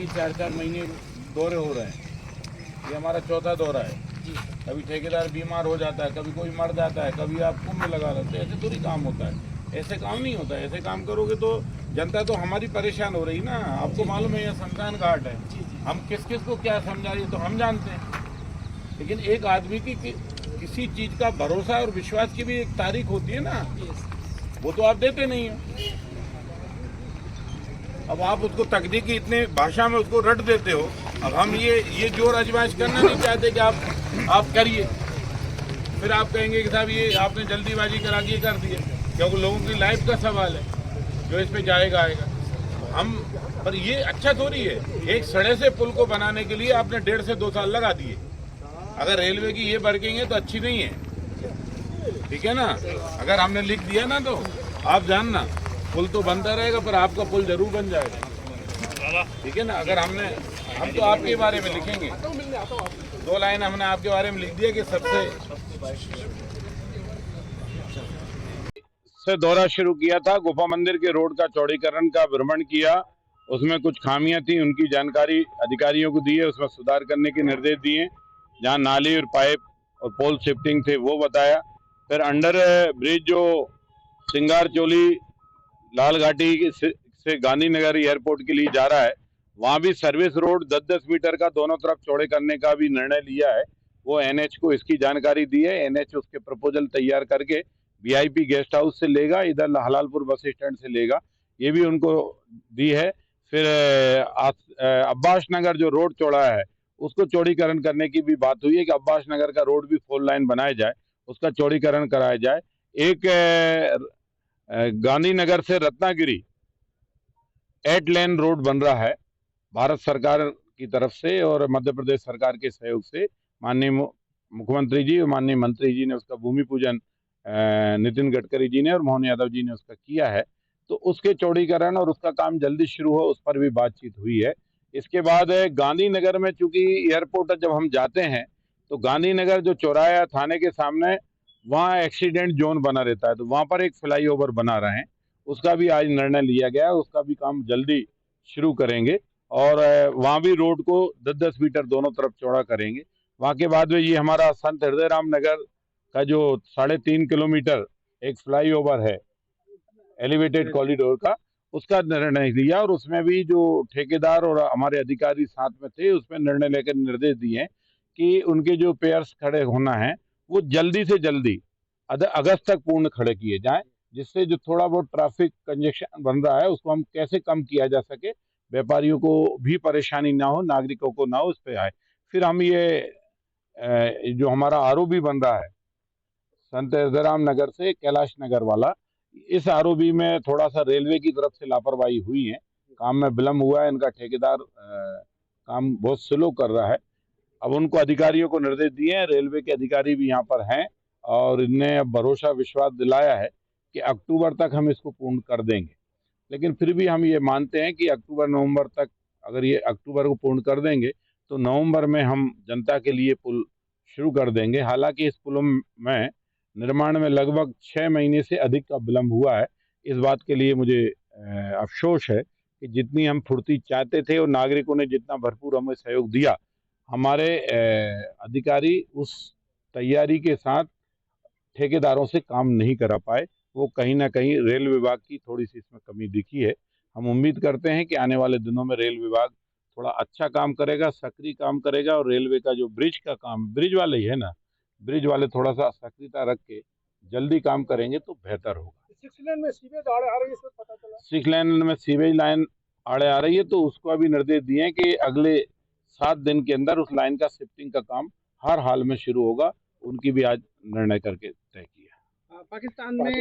भी 4-4 महीने दौरे हो रहे हैं। ये हमारा चौथा दौरा है। कभी ठेकेदार बीमार हो जाता है, कभी कोई मर जाता है, कभी आप कुंभ लगा रहते हैं। ऐसे थोड़ी काम होता है, ऐसे काम नहीं होता है। ऐसे काम करोगे तो जनता तो हमारी परेशान हो रही ना। आपको मालूम है, यह शमशान घाट है। हम किस किस को क्या समझा रही है तो हम जानते हैं, लेकिन एक आदमी की किसी चीज़ का भरोसा और विश्वास की भी एक तारीख होती है ना, वो तो आप देते नहीं हो। अब आप उसको तकनीकी इतने भाषा में उसको रट देते हो। अब हम ये जोर आजमाइश करना नहीं चाहते कि आप करिए। फिर आप कहेंगे कि साहब ये आपने जल्दीबाजी करा के कर दिए, क्योंकि लोगों की लाइफ का सवाल है जो इस पे जाएगा आएगा। हम पर ये अच्छा थोड़ी है। एक सड़े से पुल को बनाने के लिए आपने 1.5 से 2 साल लगा दिए। अगर रेलवे की ये वर्किंग है तो अच्छी नहीं है, ठीक है ना। अगर हमने लिख दिया ना तो आप जानना पुल तो बनता रहेगा, पर आपका पुल जरूर बन जाएगा, ठीक है ना। अगर हम तो आपके बारे में लिखेंगे, 2 लाइन हमने आपके बारे में लिख दिया कि से दौरा शुरू किया था। गुफा मंदिर के रोड का चौड़ीकरण का भ्रमण किया, उसमें कुछ खामियां थी, उनकी जानकारी अधिकारियों को दी है, उसमें सुधार करने के निर्देश दिए। जहां नाली और पाइप और पोल शिफ्टिंग थे वो बताया। फिर अंडर ब्रिज जो सिंगार चोली लाल घाटी से गांधीनगर एयरपोर्ट के लिए जा रहा है, वहां भी सर्विस रोड 10-10 मीटर का दोनों तरफ चौड़े करने का भी निर्णय लिया है। वो एनएच को इसकी जानकारी दी है। एनएच उसके प्रपोजल तैयार करके वीआईपी गेस्ट हाउस से लेगा, इधर हलालपुर बस स्टैंड से लेगा, ये भी उनको दी है। फिर अब्बास नगर जो रोड चौड़ा है उसको चौड़ीकरण करने की भी बात हुई है कि अब्बास नगर का रोड भी 4 लाइन बनाया जाए, उसका चौड़ीकरण कराया जाए। एक गांधीनगर से रत्नागिरी 8 लेन रोड बन रहा है भारत सरकार की तरफ से और मध्य प्रदेश सरकार के सहयोग से। माननीय मुख्यमंत्री जी और माननीय मंत्री जी ने उसका भूमि पूजन नितिन गडकरी जी ने और मोहन यादव जी ने उसका किया है। तो उसके चौड़ीकरण और उसका काम जल्दी शुरू हो, उस पर भी बातचीत हुई है। इसके बाद गांधीनगर में चूंकि एयरपोर्ट जब हम जाते हैं तो गांधीनगर जो चौराहा थाने के सामने वहाँ एक्सीडेंट जोन बना रहता है, तो वहाँ पर एक फ्लाईओवर बना रहे हैं, उसका भी आज निर्णय लिया गया है, उसका भी काम जल्दी शुरू करेंगे और वहाँ भी रोड को 10-10 मीटर दोनों तरफ चौड़ा करेंगे। वहाँ के बाद में ये हमारा संत हृदय राम नगर का जो 3.5 किलोमीटर एक फ्लाईओवर है एलिवेटेड कॉरिडोर का, उसका निर्णय लिया और उसमें भी जो ठेकेदार और हमारे अधिकारी साथ में थे उसमें निर्णय लेकर निर्देश दिए कि उनके जो पेयर्स खड़े होना है वो जल्दी से जल्दी अगस्त तक पूर्ण खड़े किए जाएं, जिससे जो थोड़ा बहुत ट्रैफिक कंजेशन बन रहा है उसको हम कैसे कम किया जा सके, व्यापारियों को भी परेशानी ना हो, नागरिकों को ना हो, उस पर आए। फिर हम ये जो हमारा आरओबी बन रहा है संत हृदयराम नगर से कैलाश नगर वाला, इस आरओबी में थोड़ा सा रेलवे की तरफ से लापरवाही हुई है, काम में विलम्ब हुआ है, इनका ठेकेदार काम बहुत स्लो कर रहा है। अब उनको अधिकारियों को निर्देश दिए हैं, रेलवे के अधिकारी भी यहाँ पर हैं और इनने अब भरोसा विश्वास दिलाया है कि अक्टूबर तक हम इसको पूर्ण कर देंगे। लेकिन फिर भी हम ये मानते हैं कि अक्टूबर नवंबर तक, अगर ये अक्टूबर को पूर्ण कर देंगे तो नवंबर में हम जनता के लिए पुल शुरू कर देंगे। हालांकि इस पुल में निर्माण में लगभग 6 महीने से अधिक का विलम्ब हुआ है। इस बात के लिए मुझे अफसोस है कि जितनी हम फुर्ती चाहते थे और नागरिकों ने जितना भरपूर हमें सहयोग दिया, हमारे अधिकारी उस तैयारी के साथ ठेकेदारों से काम नहीं करा पाए। वो कहीं ना कहीं रेल विभाग की थोड़ी सी इसमें कमी दिखी है। हम उम्मीद करते हैं कि आने वाले दिनों में रेल विभाग थोड़ा अच्छा काम करेगा, सक्रिय काम करेगा और रेलवे का जो ब्रिज का काम, ब्रिज वाले ही है ना, ब्रिज वाले थोड़ा सा सक्रियता रख के जल्दी काम करेंगे तो बेहतर होगा। 6 लेन में सीवेज आड़े आ रही है, पता चला 6 लेन में सीवेज लाइन आड़े आ रही है, तो उसको अभी निर्देश दिए हैं कि अगले 7 दिन के अंदर उस लाइन का शिफ्टिंग का काम हर हाल में शुरू होगा। उनकी भी आज निर्णय करके तय किया। पाकिस्तान में